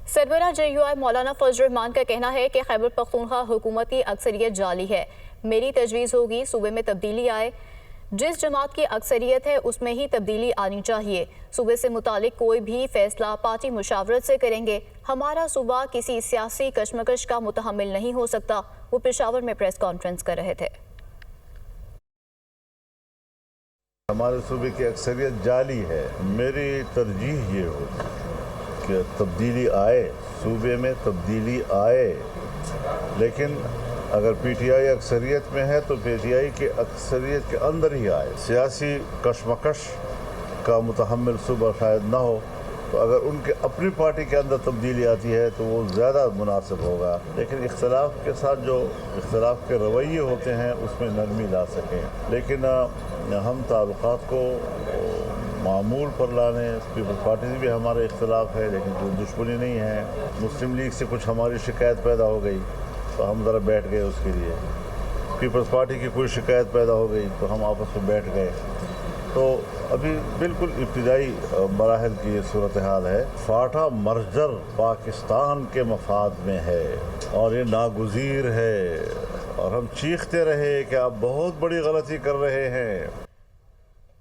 सरबराह JUI मौलाना फजल रहमान का कहना है कि खैबर पख्तूनख्वा हुकूमती अक्सरियत जाली है। मेरी तजवीज़ होगी सूबे में तब्दीली आए, जिस जमात की अक्सरियत है उसमें ही तब्दीली आनी चाहिए। सूबे से मुतालिक कोई भी फैसला पार्टी मुशावरत से करेंगे। हमारा सूबा किसी सियासी कशमकश का मुतहम्मिल नहीं हो सकता। वो पेशावर में प्रेस कॉन्फ्रेंस कर रहे थे। हमारे सूबे की अक्सरियत जाली है। मेरी तरजीह ये होगी कि तब्दीली आए, सूबे में तब्दीली आए, लेकिन अगर PTI अक्सरियत में है तो PTI के अक्सरियत के अंदर ही आए। सियासी कशमकश का मुतहम्मिल सूबा शायद ना हो, तो अगर उनके अपनी पार्टी के अंदर तब्दीली आती है तो वो ज़्यादा मुनासिब होगा। लेकिन इख्तलाफ के साथ जो इख्तलाफ के रवैये होते हैं उसमें नरमी ला सकें। लेकिन हम ताल्लुकात को मामूल पर लाने, पीपल्स पार्टी से भी हमारा इख्तलाफ है लेकिन कोई दुश्मनी नहीं है। मुस्लिम लीग से कुछ हमारी शिकायत पैदा हो गई तो हम ज़रा बैठ गए उसके लिए। पीपल्स पार्टी की कोई शिकायत पैदा हो गई तो हम आपस में बैठ गए। तो अभी बिल्कुल इब्तिदाई मराहल की ये सूरत हाल है। फाटा मर्जर पाकिस्तान के मफाद में है और ये नागुज़ीर है, और हम चीखते रहे कि आप बहुत बड़ी गलती कर रहे हैं।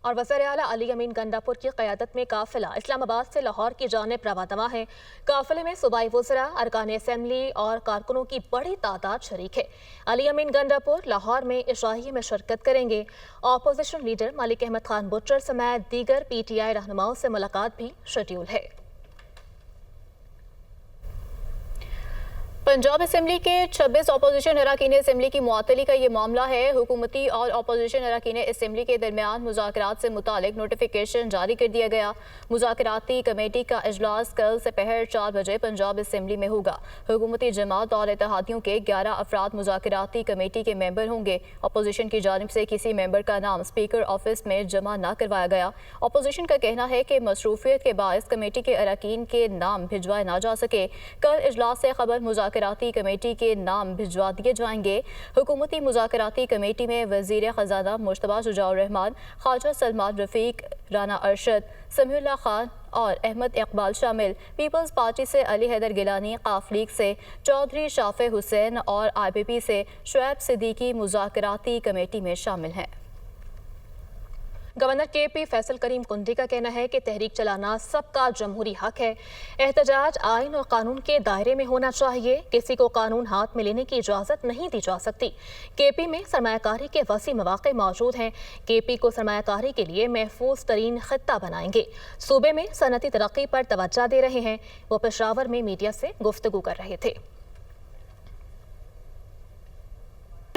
और वज़ीर आला अली अमीन गंडापुर की क़यादत में काफ़िला इस्लामाबाद से लाहौर की जानिब रवादवा है। काफ़िले में सूबाई वज़रा, अरकान असेंबली और कारकुनों की बड़ी तादाद शरीक है। अली अमीन गंडापुर लाहौर में इशराहिये में शिरकत करेंगे। अपोजिशन लीडर मलिक अहमद खान बुट्टर समेत दीगर PTI रहनुमाओं से मुलाकात भी शेड्यूल है। पंजाब असेंबली के 26 अपोजिशन अरकान असेंबली की मुअत्तली का ये मामला है। हुकूमती और अपोजिशन अरकान असेंबली के दरमियान मुज़ाकरात से मुतालिक नोटिफिकेशन जारी कर दिया गया। मुज़ाकराती कमेटी का इजलास कल दोपहर 4 बजे पंजाब असेंबली में होगा। हुकूमती जमात और इत्तेहादियों के 11 अफराद मुज़ाकराती कमेटी के मेंबर होंगे। अपोजिशन की जानिब से किसी मेंबर का नाम स्पीकर ऑफिस में जमा न करवाया गया। अपोजिशन का कहना है कि मसरूफियत के बायस कमेटी के अरकान के नाम भिजवाए ना जा सके। कल इजलास से खबर मुज़ाकराती कमेटी के नाम भिजवा दिए जाएंगे। हुकूमती मुज़ाकराती कमेटी में वज़ीर ख़ज़ाना मुश्तबा शुजाउर रहमान, ख्वाजा सलमान रफ़ीक, राना अरशद, समीउल्लाह खान और अहमद इकबाल शामिल। पीपल्स पार्टी से अली हैदर गिलानी, काफ लीग से चौधरी शाफे हुसैन और IPP से शुएब सिद्दीकी मुज़ाकराती कमेटी में शामिल हैं। गवर्नर KP फैसल करीम कुंडी का कहना है कि तहरीक चलाना सबका जमहूरी हक है। एहतजाज आइन और कानून के दायरे में होना चाहिए। किसी को कानून हाथ में लेने की इजाज़त नहीं दी जा सकती। KP में सरमायाकारी के वसी मौक़े मौजूद हैं। KP को सरमायाकारी के लिए महफूज तरीन खित्ता बनाएंगे। सूबे में सनती तरक्की पर तवज्जो दे रहे हैं। वो पेशावर में मीडिया से गुफ्तगू कर रहे थे।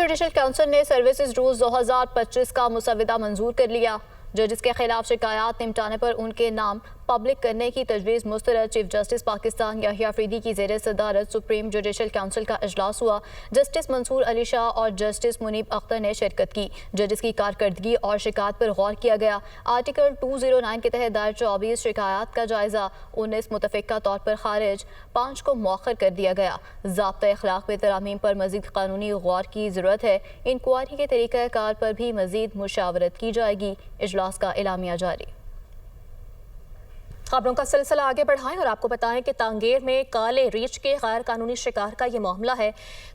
जुडिशल काउंसिल ने सर्विसेज रूल्स 2025 का मुसविदा मंजूर कर लिया। जजेस के खिलाफ शिकायत निपटाने पर उनके नाम पब्लिक करने की तजवीज़ मुस्तरद। चीफ जस्टिस पाकिस्तान याहिया अफरीदी की ज़ेर सदारत सुप्रीम जुडिशल काउंसिल का इजलास हुआ। जस्टिस मंसूर अली शाह और जस्टिस मुनीब अख्तर ने शिरकत की। जजेस की कारकर्दगी और शिकायत पर गौर किया गया। आर्टिकल 209 के तहत दायर 24 शिकायत का जायजा 19 मुतफ़िका तौर पर खारिज, 5 को मौखर कर दिया गया। ज़ाब्ता अखलाक में तरामीम पर मज़ीद कानूनी गौर की ज़रूरत है। इंक्वायरी के तरीक़ाकार पर भी मज़ीद मुशावरत की जाएगी। इजलास का एलामिया जारी। खबरों का सिलसिला आगे बढ़ाएं और आपको बताएं कि तांगेर में काले रीछ के गैर कानूनी शिकार का ये मामला है।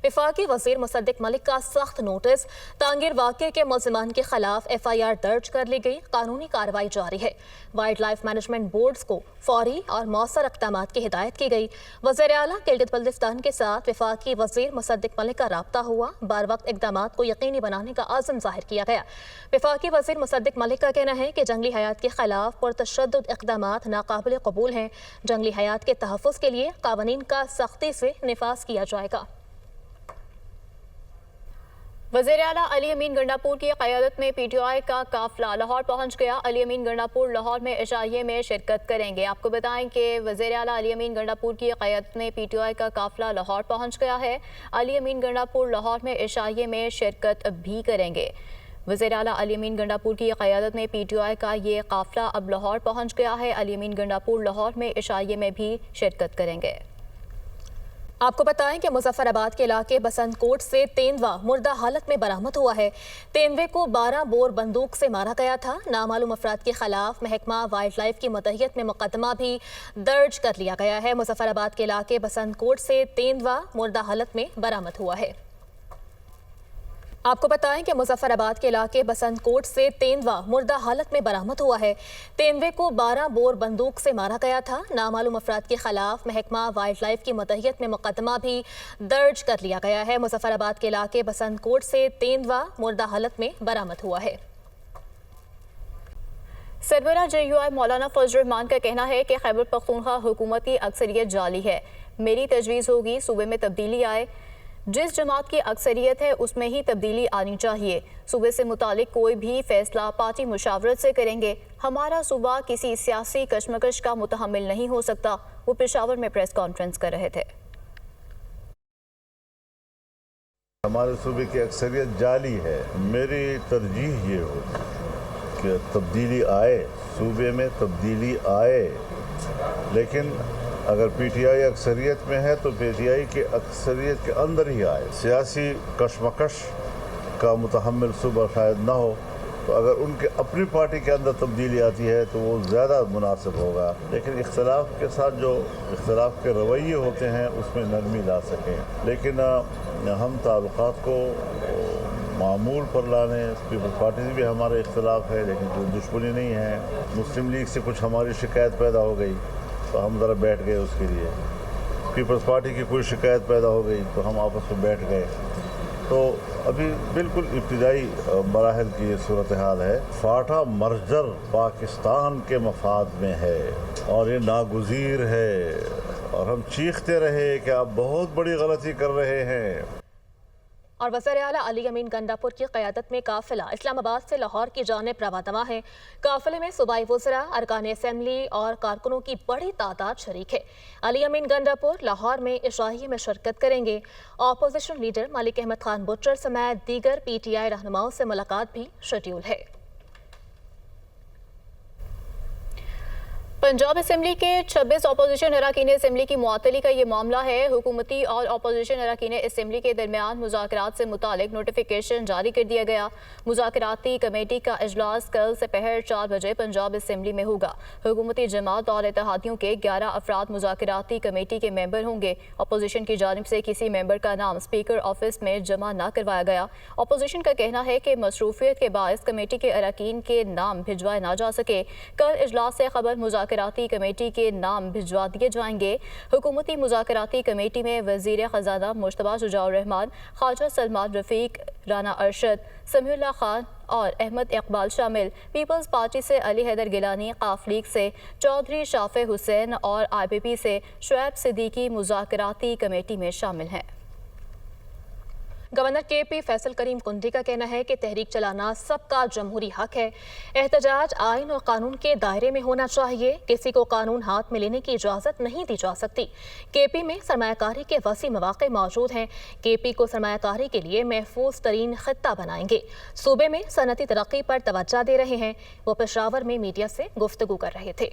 वफाकी वज़ीर मुसद्दिक मलिक का सख्त नोटिस। तांगेर वाक़े के मुल्ज़िमान के खिलाफ FIR दर्ज कर ली गई। कानूनी कार्रवाई जारी है। वाइल्ड लाइफ मैनेजमेंट बोर्ड्स को फौरी और मौसर इक़दामात की हिदायत की गई। वज़ीर आला गिल्गित बल्तिस्तान के साथ वफाकी वज़ीर मुसद्दिक मलिक का राब्ता हुआ। बार वक्त इक़दामात को यकीनी बनाने का आज़म ज़ाहिर किया गया। वफाकी वज़ीर मुसद्दिक मलिक का कहना है कि जंगली हयात के खिलाफ पुरतशद्दुद इक़दामात नाकाबिल कबूल हैं। जंगली हयात के तहफ़्फ़ुज़ के लिए कानून का सख्ती से निफाज किया जाएगा। वज़ीर आला अली अमीन गंडापुर की क़यादत में PTI का काफ़िला लाहौर पहुँच गया। अली अमीन गंडापुर लाहौर में इशाइये में शिरकत करेंगे। आपको बताएं कि वज़ीर आला अली अमीन गंडापुर की क़यादत में PTI का काफ़िला लाहौर पहुँच गया है। अली अमीन गंडापुर लाहौर में इशाइये में शिरकत भी करेंगे। वज़ीर आला अली अमीन गंडापुर की क़यादत में PTI का ये काफ़िला अब लाहौर पहुँच गया है। अली अमीन गंडापुर लाहौर में इशाइये में भी शिरकत करेंगे। آپ کو بتائیں کہ مظفر آباد کے علاقے بسنت کوٹ سے تیندوا مردہ حالت میں برآمد ہوا ہے۔ تیندوے کو 12 بور بندوق سے مارا گیا تھا۔ نامعلوم افراد کے خلاف محکمہ وائلڈ لائف کی متحیت میں مقدمہ بھی درج کر لیا گیا ہے۔ مظفر آباد کے علاقے بسنت کوٹ سے تیندوا مردہ حالت میں برآمد ہوا ہے۔ آپ کو بتائیں کہ مظفر آباد کے علاقے بسنت کوٹ سے تیندوا مردہ حالت میں برآمد ہوا ہے۔ تیندوے کو 12 بور بندوق سے مارا گیا تھا۔ نامعلوم افراد کے خلاف محکمہ وائلڈ لائف کی متحیت میں مقدمہ بھی درج کر لیا گیا ہے۔ مظفر آباد کے علاقے بسنت کوٹ سے تیندوا مردہ حالت میں برآمد ہوا ہے۔ سربراہ JUI مولانا فضل الرحمان کا کہنا ہے کہ خیبر پختونخوا حکومتی اکثریت جعلی ہے۔ میری تجویز ہوگی صوبے میں تبدیلی آئے، جس جماعت کی اکثریت ہے اس میں ہی تبدیلی آنی چاہیے۔ صوبے سے متعلق کوئی بھی فیصلہ پارٹی مشاورت سے کریں گے۔ ہمارا صوبہ کسی سیاسی کشمکش کا متحمل نہیں ہو سکتا۔ وہ پشاور میں پریس کانفرنس کر رہے تھے۔ ہمارے صوبے کی اکثریت جعلی ہے۔ میری ترجیح یہ ہوگی کہ تبدیلی آئے، صوبے میں تبدیلی آئے، لیکن اگر PTI اکثریت میں ہے تو PTI کے اکثریت کے اندر ہی آئے۔ سیاسی کشمکش کا متحمل صوبہ شاید نہ ہو، تو اگر ان کے اپنی پارٹی کے اندر تبدیلی آتی ہے تو وہ زیادہ مناسب ہوگا، لیکن اختلاف کے ساتھ جو اختلاف کے رویے ہوتے ہیں اس میں نرمی لا سکیں۔ لیکن ہم تعلقات کو معمول پر لانے، پیپلز پارٹی سے بھی ہمارا اختلاف ہے لیکن کوئی دشمنی نہیں ہے۔ مسلم لیگ سے کچھ ہماری شکایت پیدا ہو گئی تو ہم ذرا بیٹھ گئے اس کے لیے، پیپلز پارٹی کی کوئی شکایت پیدا ہو گئی تو ہم آپس میں بیٹھ گئے۔ تو ابھی بالکل ابتدائی مراحل کی یہ صورتحال ہے۔ فاٹا مرجر پاکستان کے مفاد میں ہے اور یہ ناگزیر ہے، اور ہم چیختے رہے کہ آپ بہت بڑی غلطی کر رہے ہیں۔ اور وزیر اعلیٰ علی امین گنڈاپور کی قیادت میں قافلہ اسلام آباد سے لاہور کی جانب رواں ہے۔ قافلے میں صوبائی وزراء، ارکان اسمبلی اور کارکنوں کی بڑی تعداد شریک ہے۔ علی امین گنڈاپور لاہور میں عشائیے میں شرکت کریں گے۔ Opposition leader Malik Ahmad Khan butter سمیت دیگر PTI رہنماؤں سے ملاقات بھی شیڈول ہے۔ پنجاب اسمبلی کے 26 اپوزیشن اراکین اسمبلی کی معطلی کا یہ معاملہ ہے۔ حکومتی اور اپوزیشن اراکین اسمبلی کے درمیان مذاکرات سے متعلق نوٹیفیکیشن جاری کر دیا گیا۔ مذاکراتی کمیٹی کا اجلاس کل سپہر 4 بجے پنجاب اسمبلی میں ہوگا۔ حکومتی جماعت اور اتحادیوں کے 11 افراد مذاکراتی کمیٹی کے ممبر ہوں گے۔ اپوزیشن کی جانب سے کسی ممبر کا نام اسپیکر آفس میں جمع نہ کروایا گیا۔ اپوزیشن کا کہنا ہے کہ مصروفیت کے باعث کمیٹی کے اراکین کے نام بھجوائے نہ جا سکے۔ کل اجلاس سے قبل مذاکراتی کمیٹی کے نام بھجوا دیے جائیں گے۔ حکومتی مذاکراتی کمیٹی میں وزیر خزانہ مجتبیٰ شجاع الرحمان، خواجہ سلمان رفیق، رانا ارشد، سمیع اللہ خان اور احمد اقبال شامل۔ پیپلز پارٹی سے علی حیدر گیلانی، قاف لیگ سے چودھری شافع حسین اور IPP سے شعیب صدیقی مذاکراتی کمیٹی میں شامل ہیں۔ گورنر KP فیصل کریم کنڈی کا کہنا ہے کہ تحریک چلانا سب کا جمہوری حق ہے۔ احتجاج آئین اور قانون کے دائرے میں ہونا چاہیے۔ کسی کو قانون ہاتھ میں لینے کی اجازت نہیں دی جا سکتی۔ KP میں سرمایہ کاری کے وسیع مواقع موجود ہیں۔ KP کو سرمایہ کاری کے لیے محفوظ ترین خطہ بنائیں گے۔ صوبے میں صنعتی ترقی پر توجہ دے رہے ہیں۔ وہ پشاور میں میڈیا سے گفتگو کر رہے تھے۔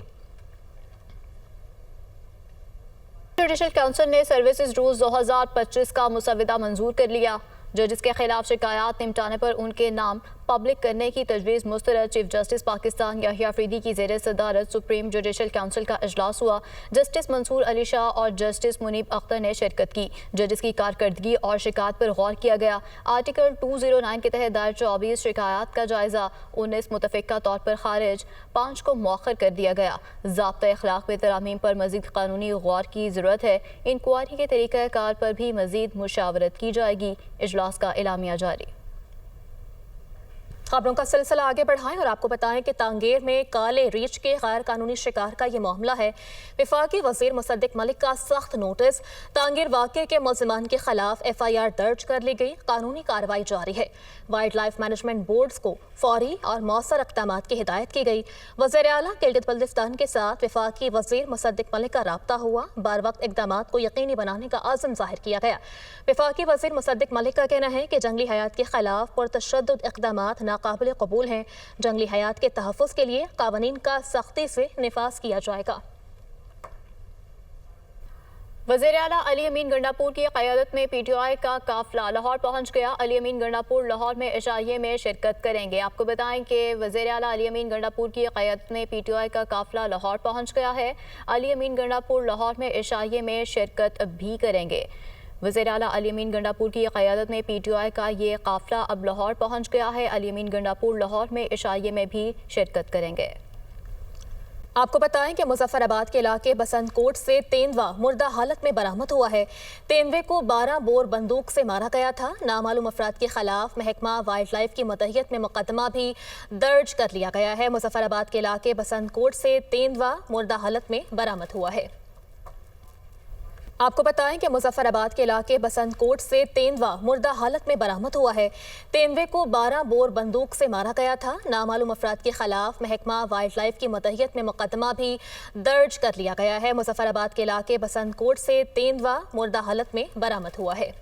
جوڈیشل کونسل نے سروسز رولز 2025 کا مسودہ منظور کر لیا۔ ججز کے خلاف شکایات نمٹانے پر ان کے نام پبلک کرنے کی تجویز مسترد چیف جسٹس پاکستان یحییٰ افریدی کی زیر صدارت سپریم جوڈیشل کونسل کا اجلاس ہوا۔ جسٹس منصور علی شاہ اور جسٹس منیب اختر نے شرکت کی۔ ججز کی کارکردگی اور شکایات پر غور کیا گیا۔ آرٹیکل 209 کے تحت دائر 24 شکایات کا جائزہ 19 متفقہ طور پر خارج، 5 کو مؤخر کر دیا گیا۔ ضابطۂ اخلاق میں ترامیم پر مزید قانونی غور کی ضرورت ہے۔ انکوائری کے طریقہ کار پر بھی مزید مشاورت کی جائے گی۔ اجلاس کا اعلامیہ جاری۔ خبروں کا سلسلہ آگے بڑھائیں اور آپ کو بتائیں کہ تانگیر میں کالے ریچھ کے غیر قانونی شکار کا یہ معاملہ ہے۔ وفاقی وزیر مصدق ملک کا سخت نوٹس، تانگیر واقعے کے ملزمان کے خلاف FIR درج کر لی گئی، قانونی کارروائی جاری ہے۔ وائلڈ لائف مینجمنٹ بورڈز کو فوری اور مؤثر اقدامات کی ہدایت کی گئی۔ وزیر اعلیٰ گلگت بلتستان کے ساتھ وفاقی وزیر مصدق ملک کا رابطہ ہوا، بار وقت اقدامات کو یقینی بنانے کا عزم ظاہر کیا گیا۔ وفاقی وزیر مصدق ملک کا کہنا ہے کہ جنگلی حیات کے خلاف پرتشدد اقدامات ناقابل قبول ہیں۔ جنگلی حیات کے تحفظ کے لیے قوانین کا سختی سے نفاذ کیا جائے گا۔ वज़ीर आला अली अमीन गंडापुर की क़यादत में PTI का काफ़िला लाहौर पहुंच गया। अली अमीन गंडापुर लाहौर में इशाइये में शिरकत करेंगे। आपको बताएं कि वज़ीर आला अली अमीन गंडापुर की क़यादत में PTI का काफ़िला लाहौर पहुंच गया है। अली अमीन गंडापुर लाहौर में इशाइये में शिरकत भी करेंगे। वज़ीर आला अली अमीन गंडापुर की क़यादत में PTI का ये काफ़िला अब लाहौर पहुंच गया है। अली अमीन गंडापुर लाहौर में इशाइये में भी शिरकत करेंगे। आपको बताएं कि मुजफ्फराबाद के इलाके बसंत कोट से तेंदुआ मुर्दा हालत में बरामद हुआ है। तेंदुए को 12 बोर बंदूक से मारा गया था। नामालूम अफराद के खिलाफ महकमा वाइल्ड लाइफ की मतहियत में मुकदमा भी दर्ज कर लिया गया है। मुजफ्फराबाद के इलाके बसंत कोट से तेंदुआ मुर्दा हालत में बरामद हुआ है। आपको बताएं कि मुजफ्फराबाद के इलाके बसंत कोट से तेंदुआ मुर्दा हालत में बरामद हुआ है। तेंदुए को 12 बोर बंदूक से मारा गया था। नामालूम अफराद के खिलाफ महकमा वाइल्ड लाइफ की मतहियत में मुकदमा भी दर्ज कर लिया गया है। मुजफ्फराबाद के इलाके बसंत कोट से तेंदुआ मुर्दा हालत में बरामद हुआ है।